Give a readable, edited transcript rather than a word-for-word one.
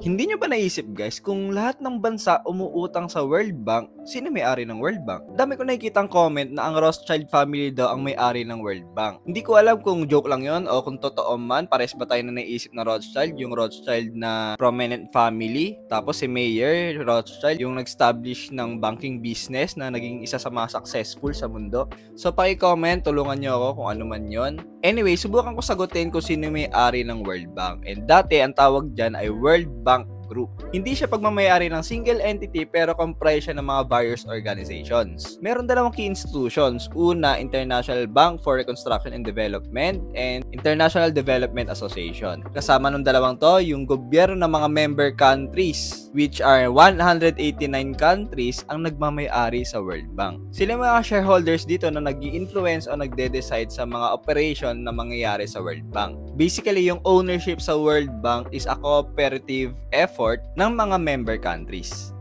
Hindi nyo ba naisip guys, kung lahat ng bansa umuutang sa World Bank, sino may-ari ng World Bank? Dami ko nakikitang comment na ang Rothschild family daw ang may-ari ng World Bank. Hindi ko alam kung joke lang yon o kung totoo man, pares ba tayo na naisip na Rothschild, yung Rothschild na prominent family, tapos si Mayer Rothschild, yung nag-establish ng banking business na naging isa sa mga successful sa mundo. So paki-comment, tulungan nyo ako kung ano man yon. Anyway, subukan ko sagutin kung sino may-ari ng World Bank. And dati, ang tawag dyan ay World Bank Group. Hindi siya pagmamayari ng single entity pero comprise siya ng mga various organizations. Meron dalawang key institutions. Una, International Bank for Reconstruction and Development and International Development Association. Kasama ng dalawang to, yung gobyerno ng mga member countries, which are 189 countries ang nagmamayari sa World Bank. Sila mga shareholders dito na nag-i-influence o nagde-decide sa mga operation na mangyayari sa World Bank. Basically, yung ownership sa World Bank is a cooperative effort ng mga member countries.